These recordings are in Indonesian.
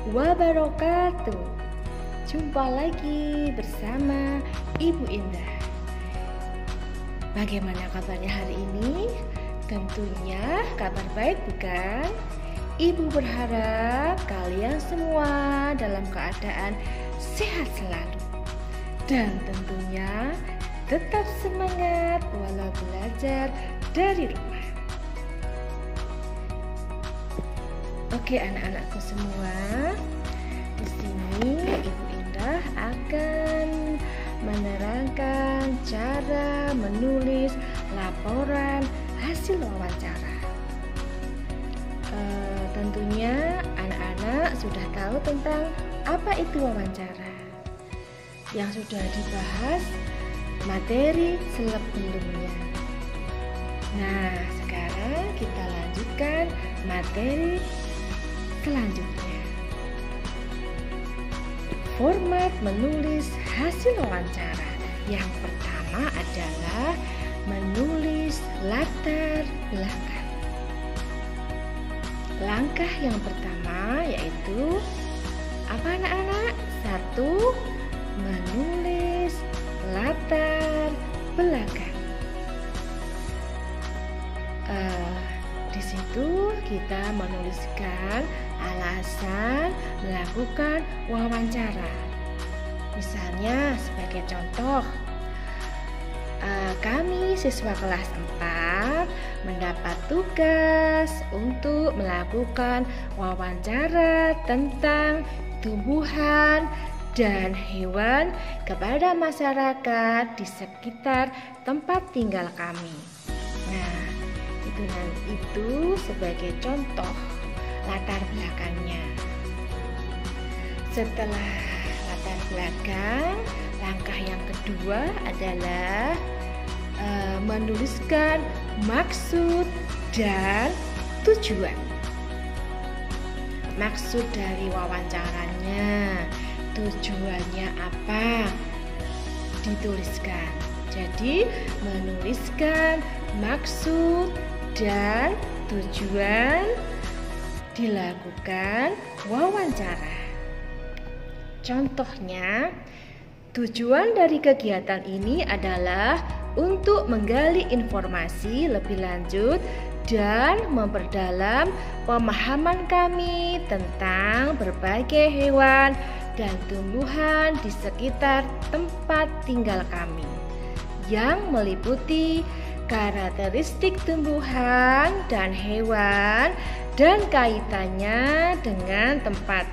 wabarakatuh. Jumpa lagi bersama Ibu Indah. Bagaimana kabarnya hari ini? Tentunya kabar baik, bukan? Ibu berharap kalian semua dalam keadaan sehat selalu. Dan tentunya tetap semangat walau belajar dari rumah. Oke anak-anakku semua, di sini Ibu Indah akan menerangkan cara menulis laporan hasil wawancara. Tentunya anak-anak sudah tahu tentang apa itu wawancara yang sudah dibahas materi sebelumnya. Nah, sekarang kita lanjutkan materi selanjutnya. Format menulis hasil wawancara. Yang pertama adalah menulis latar belakang. Langkah yang pertama yaitu apa anak-anak? 1. Menulis latar belakang. Di situ kita menuliskan alasan melakukan wawancara. Misalnya sebagai contoh, kami siswa kelas 4 mendapat tugas untuk melakukan wawancara tentang tumbuhan dan hewan kepada masyarakat di sekitar tempat tinggal kami. Nah, itu sebagai contoh latar belakangnya. Setelah latar belakang, langkah yang kedua adalah menuliskan maksud dan tujuan. Maksud dari wawancaranya, tujuannya apa, dituliskan. Jadi menuliskan maksud dan tujuan dilakukan wawancara. Contohnya, tujuan dari kegiatan ini adalah untuk menggali informasi lebih lanjut dan memperdalam pemahaman kami tentang berbagai hewan dan tumbuhan di sekitar tempat tinggal kami, yang meliputi karakteristik tumbuhan dan hewan dan kaitannya dengan tempat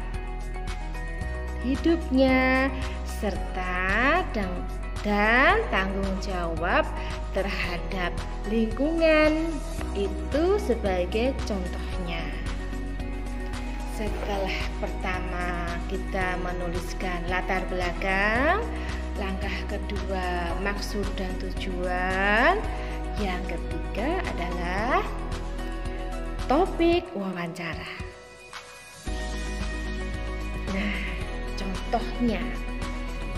hidupnya, serta dan tanggung jawab terhadap lingkungan. Itu sebagai contohnya. Setelah pertama kita menuliskan latar belakang, langkah kedua maksud dan tujuan, yang ketiga adalah topik wawancara. Nah, contohnya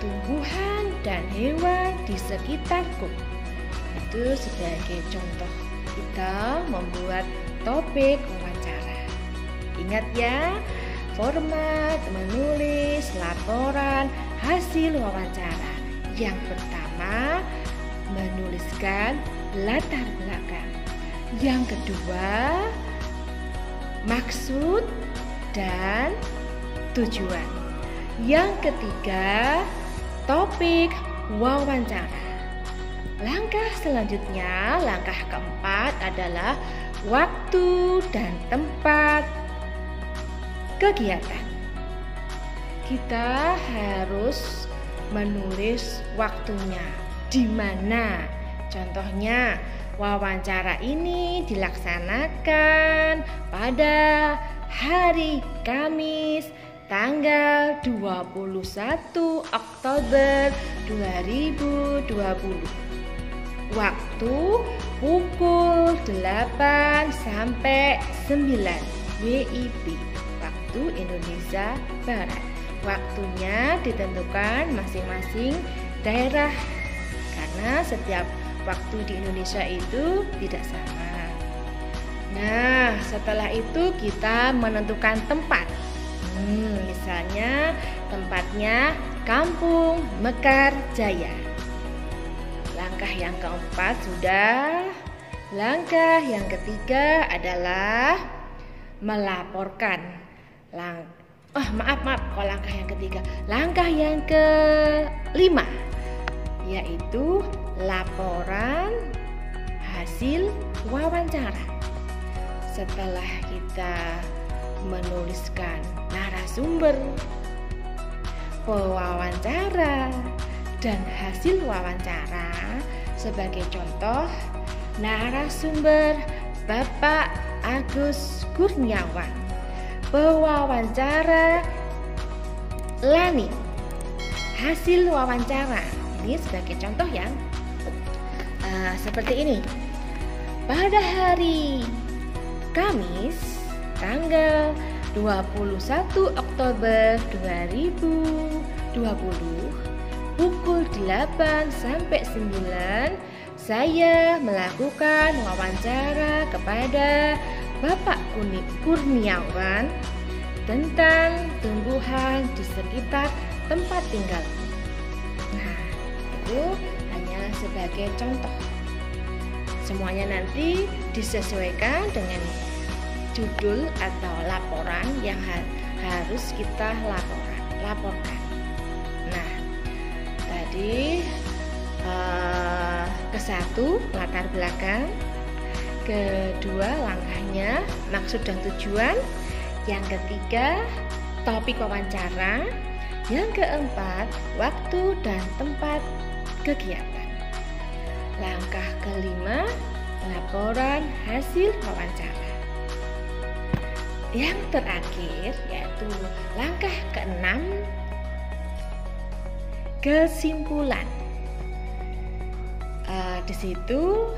tumbuhan dan hewan di sekitarku. Itu sebagai contoh kita membuat topik wawancara. Ingat ya, format menulis laporan hasil wawancara. Yang pertama, menuliskan latar belakang. Yang kedua, maksud dan tujuan. Yang ketiga, topik wawancara. Langkah selanjutnya, langkah keempat adalah waktu dan tempat kegiatan. Kita harus menulis waktunya, di mana. Contohnya, wawancara ini dilaksanakan pada hari Kamis tanggal 21 Oktober 2020. Waktu pukul 8 sampai 9 WIB, waktu Indonesia Barat. Waktunya ditentukan masing-masing daerah karena setiap waktu di Indonesia itu tidak sama. Nah, setelah itu kita menentukan tempat. Misalnya tempatnya Kampung Mekar Jaya. Langkah yang keempat sudah. Langkah yang ketiga adalah melaporkan. Maaf, kalau langkah yang ketiga. Langkah yang kelima yaitu laporan hasil wawancara. Setelah kita menuliskan narasumber, pewawancara, dan hasil wawancara, sebagai contoh, narasumber Bapak Agus Kurniawan, pewawancara Lani, hasil wawancara. Ini sebagai contoh yang seperti ini. Pada hari Kamis tanggal 21 Oktober 2020 pukul 8 sampai 9 saya melakukan wawancara kepada Bapak Kurniawan tentang tumbuhan di sekitar tempat tinggal. Nah, itu hanya sebagai contoh. Semuanya nanti disesuaikan dengan judul atau laporan yang harus kita laporkan. Nah, tadi ke-1 latar belakang, kedua langkahnya maksud dan tujuan, yang ketiga topik wawancara, yang keempat waktu dan tempat kegiatan. Langkah kelima, laporan hasil wawancara. Yang terakhir yaitu langkah keenam, kesimpulan. Di situ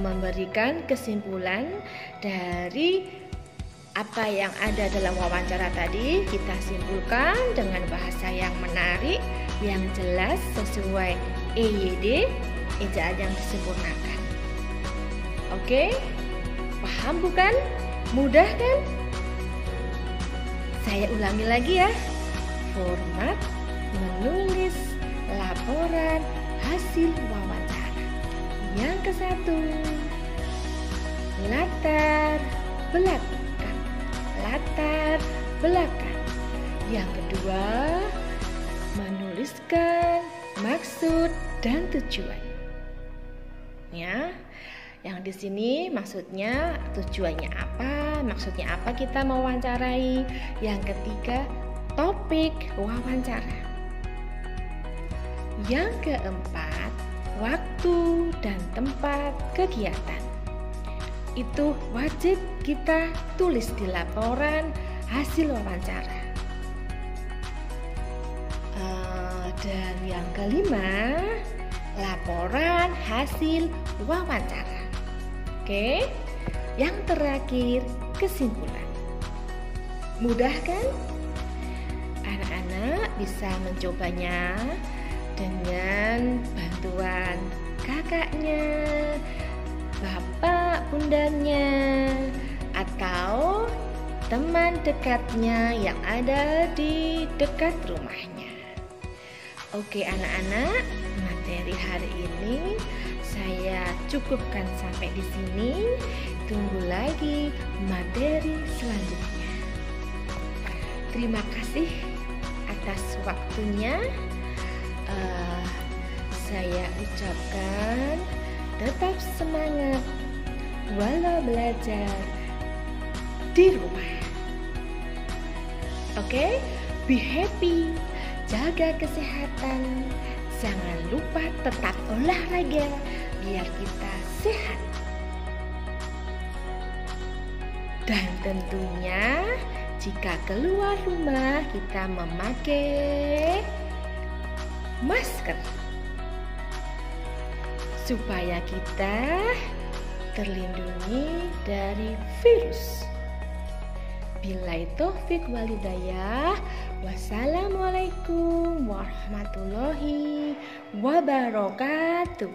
memberikan kesimpulan dari apa yang ada dalam wawancara tadi. Kita simpulkan dengan bahasa yang menarik, yang jelas sesuai EYD, ejaan yang disempurnakan. Oke, paham bukan? Mudah kan? Saya ulangi lagi ya. Format menulis laporan hasil wawancara. Yang ke-1, latar belakang. Latar belakang. Yang kedua, menuliskan maksud dan tujuan. Ya, yang di sini maksudnya, tujuannya apa, maksudnya apa kita mewawancarai. Yang ketiga, topik wawancara. Yang keempat, waktu dan tempat kegiatan. Itu wajib kita tulis di laporan hasil wawancara. Dan yang kelima, laporan hasil wawancara. Oke, yang terakhir kesimpulan. Mudah kan? Anak-anak bisa mencobanya dengan bantuan kakaknya, bapak bundanya, atau teman dekatnya yang ada di dekat rumahnya. Oke anak-anak, materi hari ini saya cukupkan sampai di sini. Tunggu lagi materi selanjutnya. Terima kasih atas waktunya. Saya ucapkan tetap semangat walau belajar di rumah. Oke, be happy. Jaga kesehatan, jangan lupa tetap olahraga biar kita sehat. Dan tentunya jika keluar rumah kita memakai masker supaya kita terlindungi dari virus. Billahi taufik walhidayah. Wassalamualaikum warahmatullahi wabarakatuh.